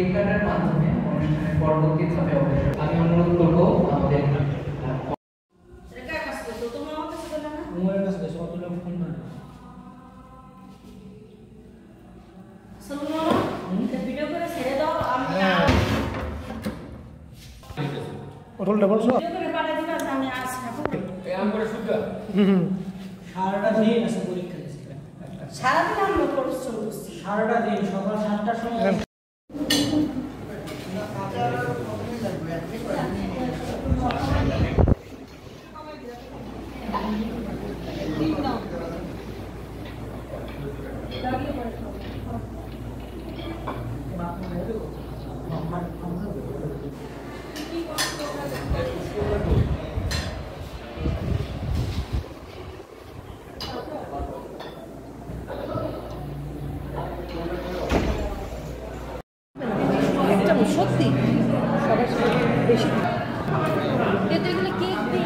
Cake কাটার মাধ্যমে অনুষ্ঠানের পরবর্তী ধাপে অগ্রসর। আমি অনুরোধ করব আমাদের রোলটা বলছো সারাটা দিন আছে পরীক্ষা দিচ্ছি সারাদিন আমরা পরিশ্রম করছি সারাটা দিন সকাল 7টার সময় সত্যি সবার বেশি এগুলো কেক দিই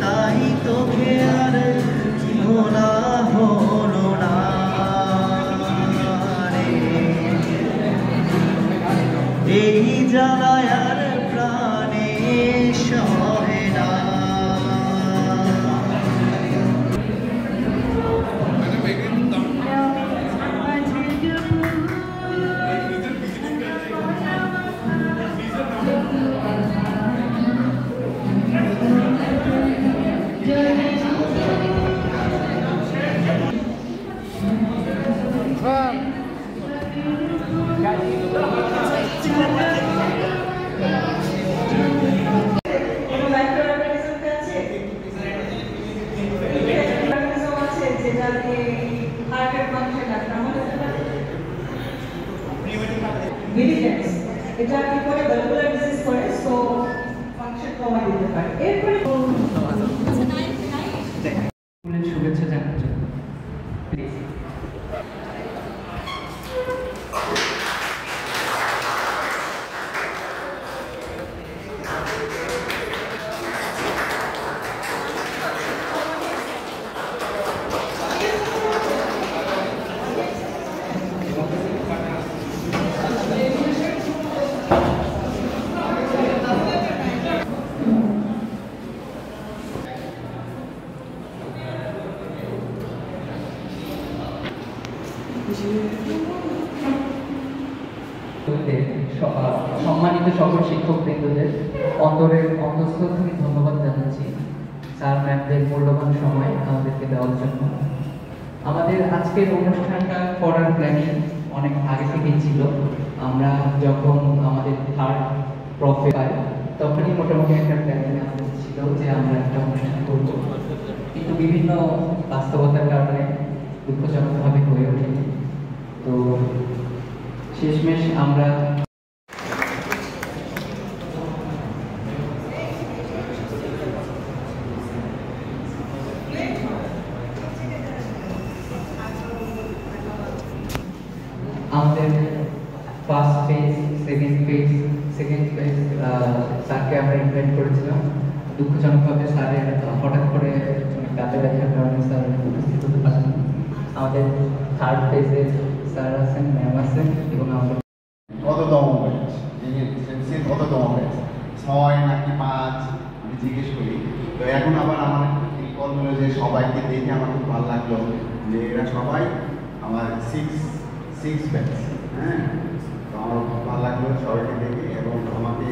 তাই তোকে আর ভোলা হলো না এই জ্বালায় আর প্রাণে সহে না এটা কি করে ভালভুলার ডিজিজ করে সো ফাংশন কমা দিতে পারে এরপরে স্কুলের শুভেচ্ছা জানার জন্য প্লিজ সম্মানিত সকল শিক্ষকবৃন্দদের অন্তঃস্থল থেকে ধন্যবাদ জানাচ্ছি স্যার ম্যামদের মূল্যবান সময় আমাদেরকে দেওয়ার জন্য। আমাদের আজকের অনুষ্ঠানটা করার প্ল্যানিং অনেক আগে থেকেই ছিল। আমরা যখন আমাদের থার্ড প্রফে পাই তখনই মোটামুটি একটা প্ল্যানিং আমাদের ছিল যে আমরা একটা অনুষ্ঠান করব, কিন্তু বিভিন্ন বাস্তবতার কারণে দুঃখজনকভাবে হয়ে ওঠেনি। তো শেষমেশ আমরা আমাদের ফার্স্ট ফেজ সেকেন্ড ফেজ স্যারকে আমরা ইনভাইট করেছিলাম। দুঃখজনকভাবে স্যারের হঠাৎ করে কাজে দেখার কারণে স্যার উপস্থিত হতে পারেন। আমাদের থার্ড ফেজের স্যার আছেন, ম্যাম আছেন এবং আমরা কততম ব্যাচ কততম ব্যাচ 6 নাকি 5 আমি জিজ্ঞেস করি। তো এখন আবার আমার কল হলো যে সবাইকে দেখে আমার খুব ভালো লাগলো যে এরা সবাই আমার সিক্স ব্যাচ। হ্যাঁ, তো আমার খুব ভালো লাগলো সবাইকে দেখে এবং আমাকে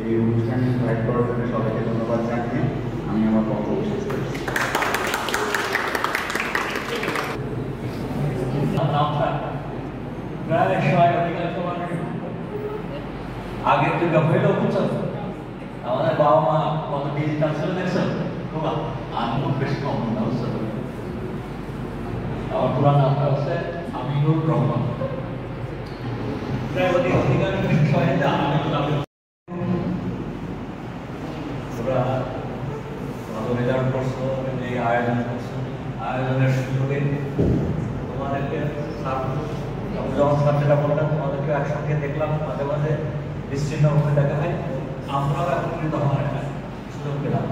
এই অনুষ্ঠানে ইনভাইট করার জন্য সবাইকে ধন্যবাদ জানিয়ে আমি আমার বক্তব্য শেষ করছি। আগের যুগে হইলেও বুঝছো আমাদের বাবা মা কত ডিজিটাল ছিল দেখছো, আমি খুব বেশি কম না বুঝছো। আমার পুরা নামটা হচ্ছে আমিনুর রহমান। প্রায় অধিকাংশ বিষয়ে ওরা ভালো রেজাল্ট করছো, এই আয়োজন করছো, আয়োজনের সুযোগে তোমাদেরকে যখন ছাত্রীরা বললাম তোমাদেরকে একসঙ্গে দেখলাম, মাঝে মাঝে বিচ্ছিন্নভাবে দেখা হয়। আমরাও একত্রিত হওয়ার একটা সুযোগ পেলাম।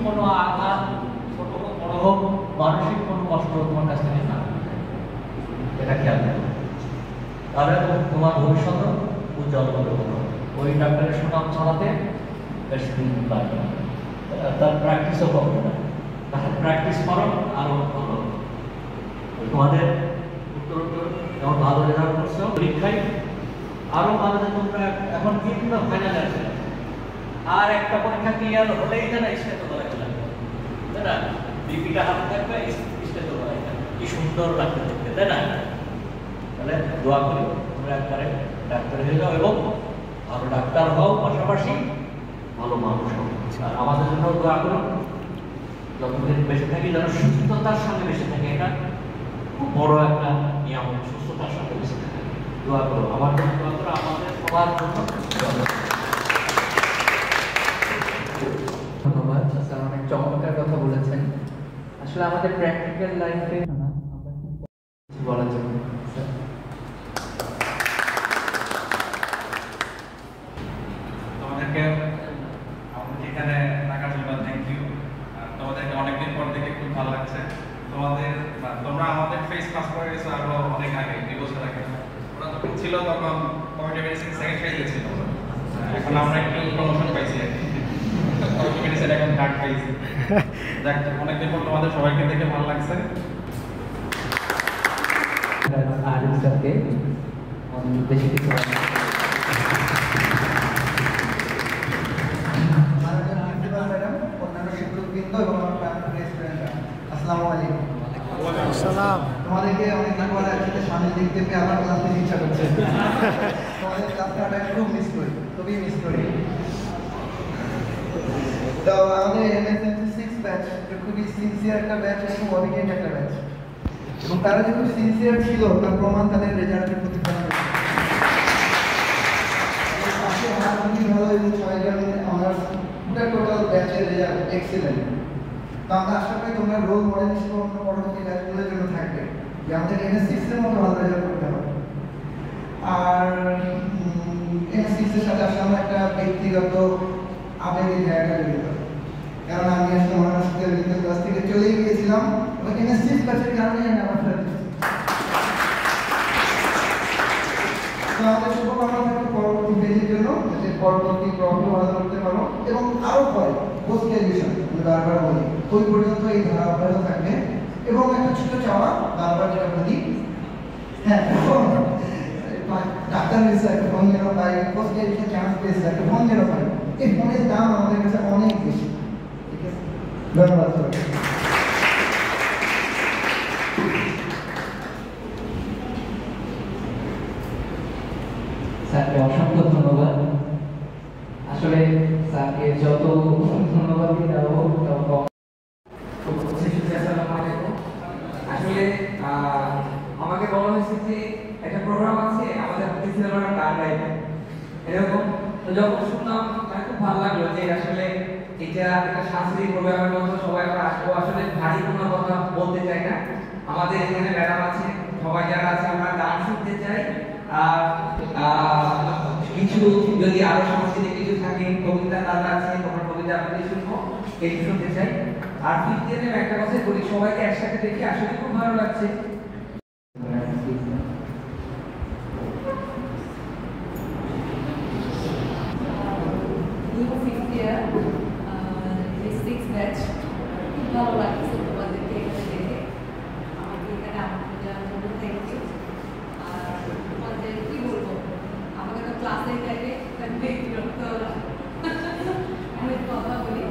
কোনো আঘাত, ছোট হোক বড় হোক, মানসিক কোনো কষ্ট তোমার কাছ থেকে না, এটা খেয়াল রাখবে। তাহলে তোমার ভবিষ্যৎ উজ্জ্বল হবে। ওই ডাক্তারের সুনাম চালাতে বেশি দিন লাগবে না, তার প্র্যাকটিসও করবে না। তাহলে প্র্যাকটিস করো আরও ভালো। তোমাদের উত্তর যেমন ভালো রেজাল্ট করছো পরীক্ষায়, আরও ভালো যে তোমরা এখন কিন্তু ফাইনালে আসবে, আর একটা পরীক্ষা ক্লিয়ার হলেই যেন স্টেজ করা লাগবে, তাই না? বিপিটা হাতে থাকবে, স্টেজ করা কি সুন্দর লাগবে দেখতে, তাই না? তাহলে দোয়া করি তোমরা একবারে ডাক্তার হয়ে যাও এবং ভালো ডাক্তার হও, পাশাপাশি ভালো মানুষ হও। আর আমাদের জন্য দোয়া করুন, যতদিন বেঁচে থাকি যেন সুস্থতার সঙ্গে বেঁচে থাকে। এটা খুব বড় একটা নিয়ম, সুস্থতার সঙ্গে বেঁচে থাকে। দোয়া করো, আমার জন্য দোয়া করো, আমাদের সবার জন্য দোয়া করো। ধন্যবাদ স্যার, অনেক চমৎকার কথা বলেছেন। আসলে আমাদের প্র্যাকটিক্যাল লাইফে বলার জন্য স্যার। তোমাদেরকে আমাদের এখানে থাকার জন্য থ্যাংক ইউ। তোমাদেরকে অনেকদিন পর দেখে খুব ভালো লাগছে। তোমরা আমাদের ফেস পাস করে গেছো আরো অনেক আগে, 2 বছর আগে। ওরা যখন ছিল তখন কমিউনিটি মেডিসিন সেকেন্ড ফেজে ছিল, এখন আমরা একটু প্রমোশন পাইছি, কমিউনিটি মেডিসিন এখন থার্ড ফেজ। যাক, অনেকদিন পর তোমাদের সবাইকে দেখে ভালো লাগছে। আরিফ স্যারকে বেশি কিছু তোমাদেরকে অনেকদিন পরে একসাথে সামনে দেখতে পেয়ে আবার ক্লাস নিতে ইচ্ছা করছে। তোমাদের ক্লাসটা খুব মিস করি, খুবই মিস করি। তো আমাদের MSMC 6 ব্যাচ খুবই সিনসিয়ার একটা ব্যাচ এবং অবিকেট একটা ব্যাচ, এবং তারা যেহেতু সিনসিয়ার ছিল তার প্রমাণ তাদের রেজাল্টের প্রতিফলন হয়েছে। ভালো এবং সবাইকার আমরা টোটাল ব্যাচের রেজাল্ট এক্সিলেন্ট। তো আমরা আশা করি তোমরা রোল মডেল হিসেবে অন্য পরবর্তী ব্যাচগুলোর জন্য থাকবে, যে আমাদের MS6 এর মতো ভালো রেজাল্ট করতে হবে। আর MS6 এর সাথে আসলে আমার একটা ব্যক্তিগত আবেগের জায়গা জড়িত, কারণ আমি আসলে আমার সাথে ক্লাস থেকে চলে গিয়েছিলাম এবং MS6 ব্যাচের কারণে আমি আমার ফেরত এসেছি। তো আমাদের শুভকামনা থাকবে পরবর্তী পেজের জন্য, যাতে পরবর্তী প্রবলেম ভালো করতে পারো এবং আরও পরে পোস্ট গ্রাজুয়েশন আমি বারবার বলি ওই পর্যন্ত এই ধারা অব্যাহত থাকবে। এবং একটা ছোট চাওয়া, বারবার যেটা বলি, হ্যাঁ ডাক্তার হয়েছে একটা ফোন যেন পাই, পোস্ট গ্রাজুয়েশন চান্স পেয়েছে একটা ফোন যেন পাই। এই ফোনের দাম আমাদের কাছে অনেক বেশি। ঠিক আছে, ধন্যবাদ সবাইকে। স্যারকে অসংখ্য ধন্যবাদ। আসলে স্যারকে যত ধন্যবাদ দেওয়া হোক তত কম। আসসালামু আলাইকুম। আসলে আমাকে বলা হয়েছে যে একটা প্রোগ্রাম আছে আমাদের হাতে সিনেমার গান গাইবে এরকম। তো যখন শুনলাম খুব ভালো লাগলো যে আসলে এটা একটা সাংস্কৃতিক প্রোগ্রামের মতো সবাই আমরা আসবো। আসলে ভারী কোনো কথা বলতে চাই না, আমাদের এখানে ম্যাডাম আছে, সবাই যারা আছে আমরা গান শুনতে চাই। আর কিছু যদি আরো সাংস্কৃতিক কিছু থাকে, কবিতা তারা আছে, তোমার কবিতা আপনাদের শুনবো, এই শুনতে চাই। আর ফিফথ একটা কথা বলি, সবাইকে একসাথে দেখে আসলে খুব ভালো লাগছে। ভালো লাগছে তোমাদেরকে এখানে দেখে, আমাকে এখানে আমাদের যাওয়ার জন্য থ্যাংক ইউ। আর তোমাদের কি বলবো, আমাকে তো ক্লাসের টাইমে বিরক্ত অনেক কথা বলি।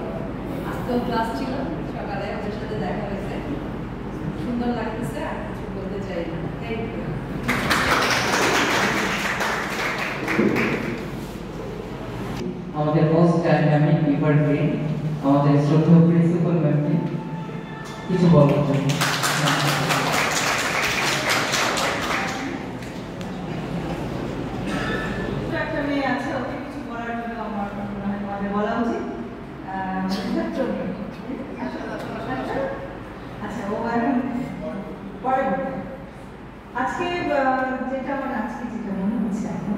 আজকেও ক্লাস ছিল সকালে, ওদের সাথে দেখা হয়েছে, সুন্দর লাগতেছে, আর কিছু বলতে চাই না। Thank you. আমাদের মোস্ট ডাইনামিক এভারগ্রিন আমাদের শ্রদ্ধেয় প্রিন্সিপাল ম্যামকে কিছু বলার জন্য। একটা মেয়ে আছে, ওকে কিছু বলার জন্য আমার মনে হয় তোমাদের বলা উচিত। আচ্ছা, ও এখন পরে আজকে যেটা মনে হচ্ছে এখন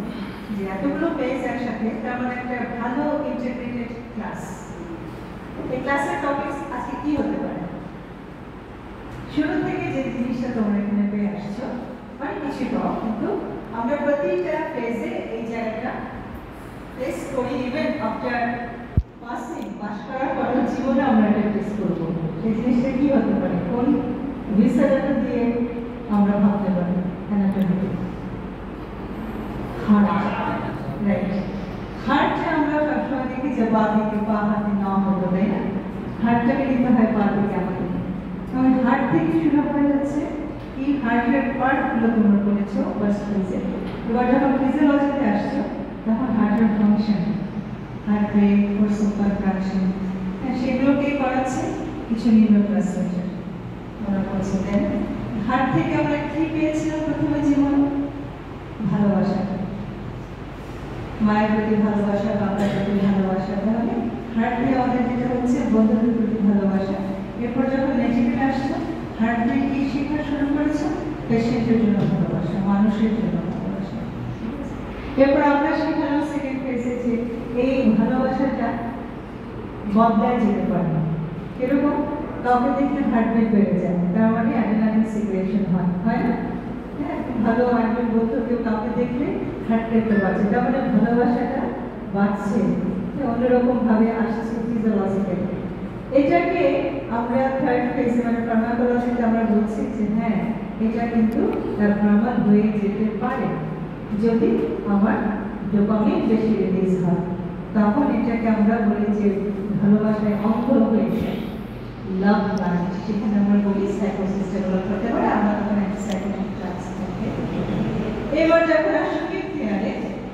যে এতগুলো পেজ একসাথে, তার তেমন একটা ভালো ইন্টিগ্রেটেড ক্লাস। এই ক্লাসের টপিকস আজকে কি হতে পারে? শুরু থেকে যে জিনিসটা তোমরা এখানে পেয়ে আসছো অনেক কিছু কম, কিন্তু আমরা প্রতিটা ফেজে এই জায়গাটা ফেস করি। ইভেন আফটার পাস করার পরেও জীবনে আমরা এটা ফেস করবো। এই জিনিসটা কি হতে পারে? কোন বিষয়টা দিয়ে আমরা ভাবতে পারি? Anatomy, heart, right. হার্টটা আমরা সবসময় দেখি যে পা থেকে পা হাতে নেওয়া হতো, তাই না? হার্টটাকে নিতে হয় পা থেকে আমাদের। হার্ট থেকে শুরু হয়ে যাচ্ছে। এই হার্টের পার্টগুলো তোমরা বলেছো ফার্স্ট ফেজে। এবার যখন ফিজিওলজিতে আসছো তখন হার্টের function, heart rate, course of contraction, সেগুলোকে করাচ্ছে কিছু নিউরোট্রান্সমিটার ওরা বলছে, তাই না? হার্ট থেকে আমরা কি পেয়েছিলাম প্রথমে জীবনে? ভালোবাসা, মায়ের প্রতি ভালোবাসা, বাবার প্রতি ভালোবাসা। তাহলে হার্ট দিয়ে আমাদের যেটা হচ্ছে বন্ধুদের প্রতি ভালোবাসা। এরপর যখন নেগেটিভ আসছো, হার্ট দিয়ে কি শেখা শুরু করেছো? পেশেন্টের জন্য ভালোবাসা, মানুষের জন্য ভালোবাসা। এরপর আমরা শেখালাম সেকেন্ড ফেজে যে এই ভালোবাসাটা বদলায় যেতে পারে। এরকম কাউকে দেখলে হার্টবিট বেড়ে যায়, তার মানে অ্যাড্রিনালিন সিক্রেশন হয়, হয় না? হ্যাঁ, ভালো হার্টবিট বলতো কেউ কাউকে দেখলে হার্ট রেটটা বাড়ছে, তার মানে ভালোবাসাটা বাড়ছে, অন্যরকম ভাবে আসছে ফিজিওলজিক্যালি। এটাকে আমরা থার্ড ফেজে মানে ফার্মাকোলজিতে আমরা বলছি যে হ্যাঁ, এটা কিন্তু অ্যাবনর্মাল হয়ে যেতে পারে যদি আমার ডোপামিন বেশি রিলিজ হয়। তখন এটাকে আমরা বলি যে ভালোবাসায় অঙ্গ হয়েছে, লাভ লাইফ। সেখানে আমরা বলি সাইকোসিস ডেভেলপ করতে পারে, আমরা তখন অ্যান্টিসাইকোটিক ড্রাগস থাকে। এবার যখন আসি কিট কেয়ারে,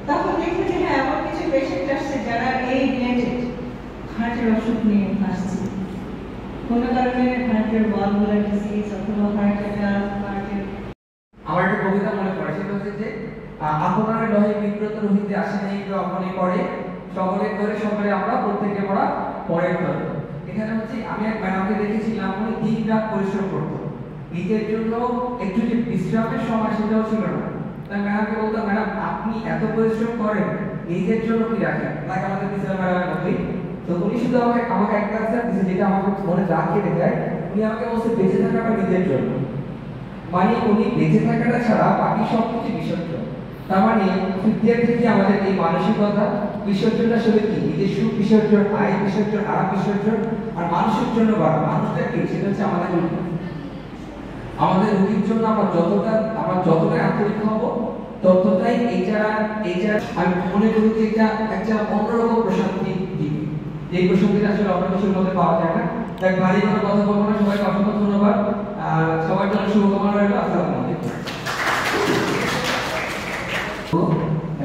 তখন দেখি যে হ্যাঁ, এমন কিছু পেশেন্ট আসছে যারা এই রিলেটেড হার্টের অসুখ নিয়ে আসছে। কোনো কারণে হার্টের ভালভুলার ডিজিজ অথবা হার্ট অ্যাটাক, হার্টের আমার একটা কবিতা মনে পড়ে, সেটা হচ্ছে যে আপনার লহে বিব্রত রহিতে আসে নাই কেউ আপনি করে, সকলে করে সকলে আমরা প্রত্যেকে পড়া পরের করে। এখানে হচ্ছে আমি এক ম্যাডামকে দেখেছিলাম, উনি দিন রাত পরিশ্রম করতো নিজের জন্য, একটু যে বিশ্রামের সময় সেটাও ছিল না। তাই ম্যাডামকে বলতাম, ম্যাডাম আপনি এত পরিশ্রম করেন, নিজের জন্য কি রাখেন? তাকে আমাদের টিচার ম্যাডামের মতোই। তো উনি শুধু আমাকে একটা অ্যান্সার দিয়েছে যেটা আমাকে মনে দাগ কেটে যায়। উনি আমাকে বলছে বেঁচে থাকাটা নিজের জন্য, মানে উনি বেঁচে থাকাটা ছাড়া বাকি সব কিছু বিসর্জন। তার মানে বিদ্যার থেকে আমাদের এই মানসিকতা বিসর্জনটা আসলে কি? নিজের সুখ বিসর্জন, আয় বিসর্জন, আরাম বিসর্জন, আর মানুষের জন্য বাড়া। মানুষটা কি? সেটা হচ্ছে আমাদের রুগী। আমাদের রুগীর জন্য আমরা যতটাই আন্তরিক হব, ততটাই এইটা আমি মনে করি যে এটা একটা অন্যরকম প্রশান্তি দিবে, যে প্রশান্তিটা আসলে অন্য কিছুর মধ্যে পাওয়া যায় না। তাই ভারী কোনো কথা বলবো না, সবাইকে অসংখ্য ধন্যবাদ, সবার জন্য শুভকামনা রইল। আসসালামু আলাইকুম।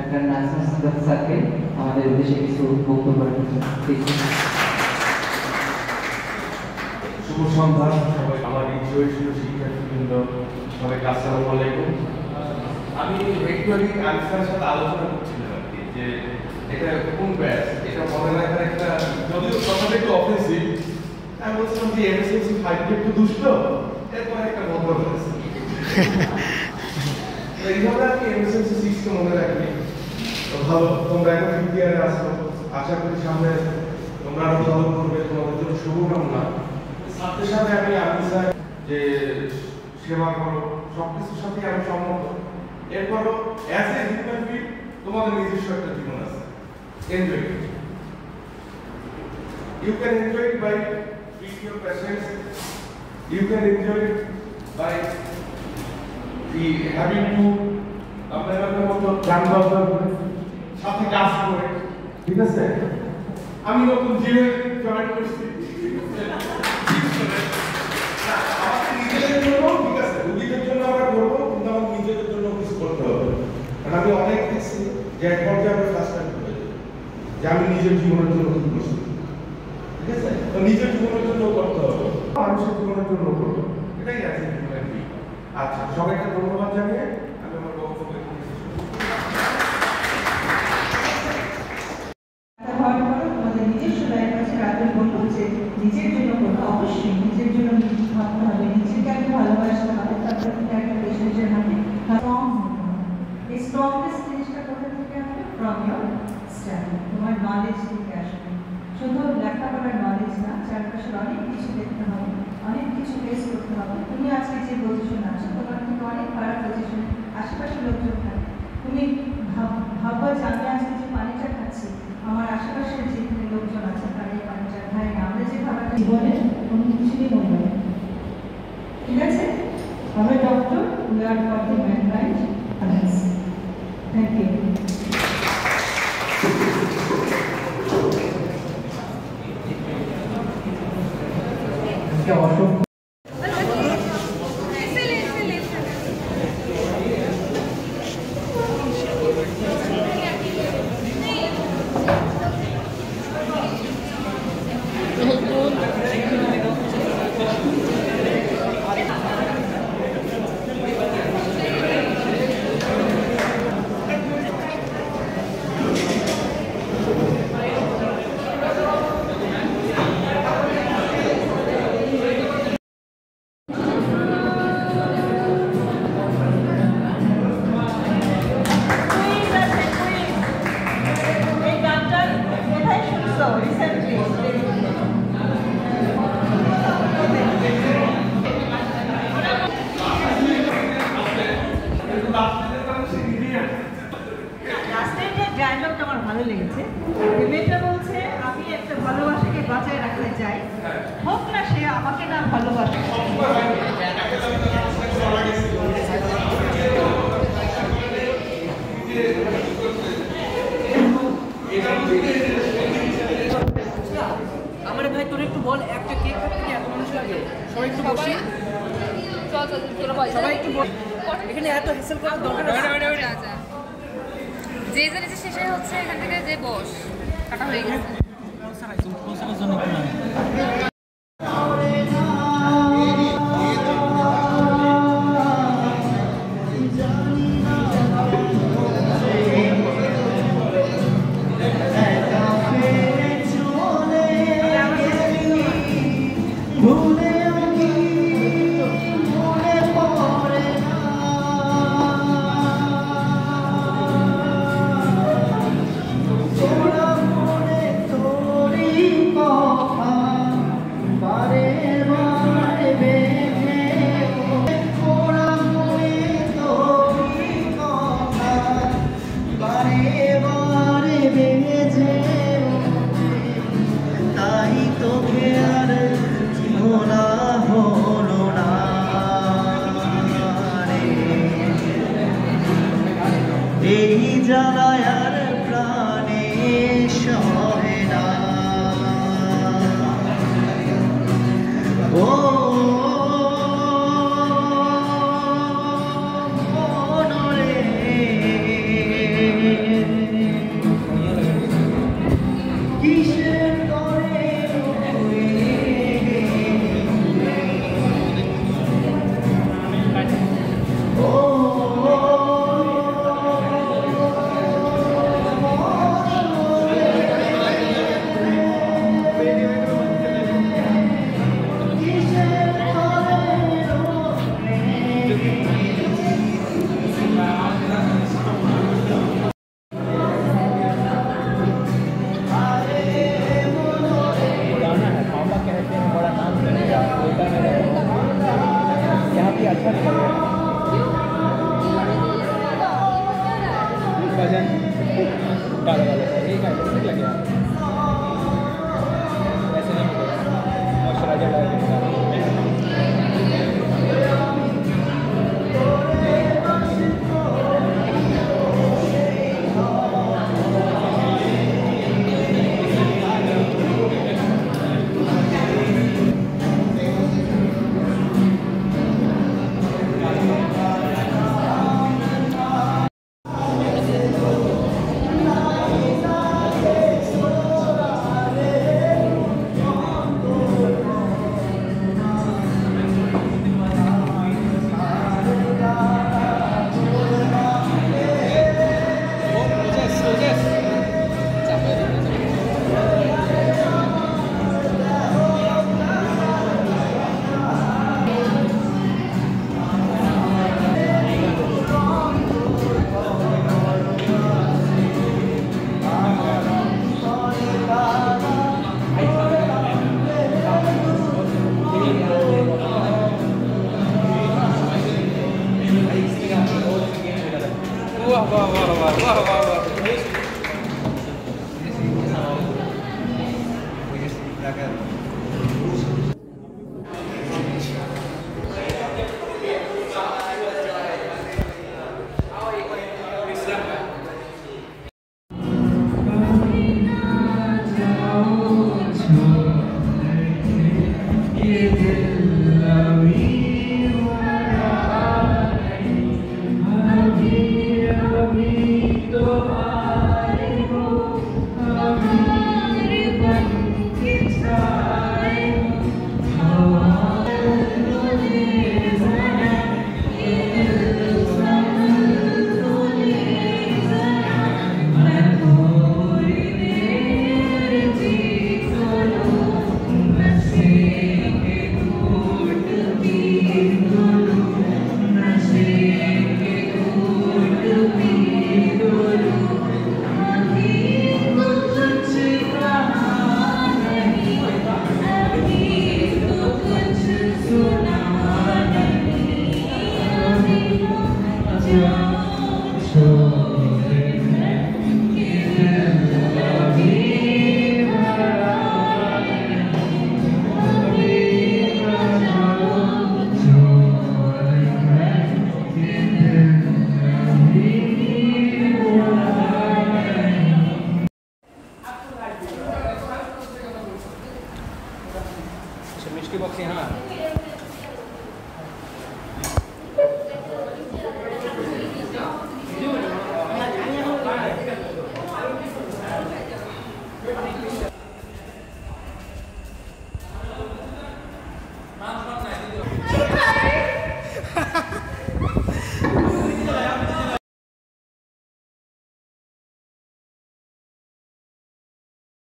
একটা ন্যাশনাল স্যারকে আমাদের উদ্দেশ্যে কিছু বক্তব্য রাখছেন। শুভ সন্ধ্যা সবাই, আমার ইনস্টিটিউশনের শিক্ষার্থীবৃন্দ সবাইকে আসসালামু আলাইকুম। আমি একটুখানি আনসারের সাথে আলোচনা করছিলাম আর কি, যে এটা কোন ব্যাচ, এটা মনে রাখার একটা, যদিও কথাটা একটু অফেন্সিভ, আমি বলছিলাম যে এমএসএসসি 5 একটু দুষ্ট, এরপর একটা ভদ্র হয়েছে। এইভাবে আমি এমএসএসসি 6 কে মনে রাখি। তো ভালো, তোমরা এখন 5th ইয়ারে আসো, আশা করি সামনে তোমরা আরো ভালো করবে, তোমাদের জন্য শুভকামনা। সাথে সাথে আমি চাই যে সেবা করো, সবকিছুর সাথে আমি সম্মত। এরপরও অ্যাজ এ হিউম্যান বিং তোমাদের নিজস্ব একটা জীবন আছে, enjoy it. You can enjoy it by treating your patients. You can enjoy it by having to আপনাদের মতো গান বাজনা করে সাথে কাজ করে, ঠিক আছে? আমি নতুন জিমে জয়েন করছি, আমাদের নিজেদের জন্য, ঠিক আছে, রোগীদের জন্য আমরা করবো, কিন্তু আমার নিজেদের জন্য কিছু করতে হবে। কারণ আমি অনেক দেখছি যে এক পর্যায়ে আমরা ফ্রাস্ট্রেট হয়ে যাই যে আমি নিজের জীবনের জন্য কি করছি, ঠিক আছে? তো নিজের জীবনের জন্য করতে হবে, মানুষের জীবনের জন্য করবো, এটাই আছে। আচ্ছা, সবাইকে ধন্যবাদ জানিয়ে আমি আমার বক্তব্য নিজের জন্য করতে, অবশ্যই নিজের জন্য ভাবতে হবে, নিজেকে আগে ভালোবাসতে হবে, তারপরে একটা পেশেন্টের হাতে স্ট্রং হতে হবে। এই স্ট্রংনেস জিনিসটা কোথা থেকে আসবে? ফ্রম ইয়োর চাই, তোমার নলেজ থেকে আসবে। শুধু লেখাপড়ার নলেজ না, চারপাশের অনেক কিছু দেখতে হবে, অনেক কিছু ফেস করতে হবে। তুমি আজকে যে পজিশন আছো, তোমার কিন্তু অনেক খারাপ পজিশন, আশেপাশে লোকজন থাকে। তুমি ভাববা যে আমি আজকে যে পানিটা খাচ্ছি, আমার আশেপাশের যে লোকজন আছে তারা এই পানিটা খায় না। আমরা যে খাবারটা জীবনে কোনো কিছুই মনে হয়, ঠিক আছে? আমরা doctor, we are for the mankind. Thank you. অসংখ্য ডায়লগটা আমার ভালো লেগেছে। মেয়েটা বলছে আমি একটা ভালোবাসাকে বাঁচায় রাখতে চাই, হোক না সে আমাকে না ভালোবাসে। আমার ভাই তোর একটু বল, একটা কেক কাটতে কি এত মানুষ লাগে? সবাই একটু বসি, সবাই একটু বল। এখানে এত হেসেল করার দরকার আছে? যে জিনিস শেষে হচ্ছে এখান থেকে যে বস কাটা হয়ে গেছে। তোরা মনে তোরি বাহ বাহ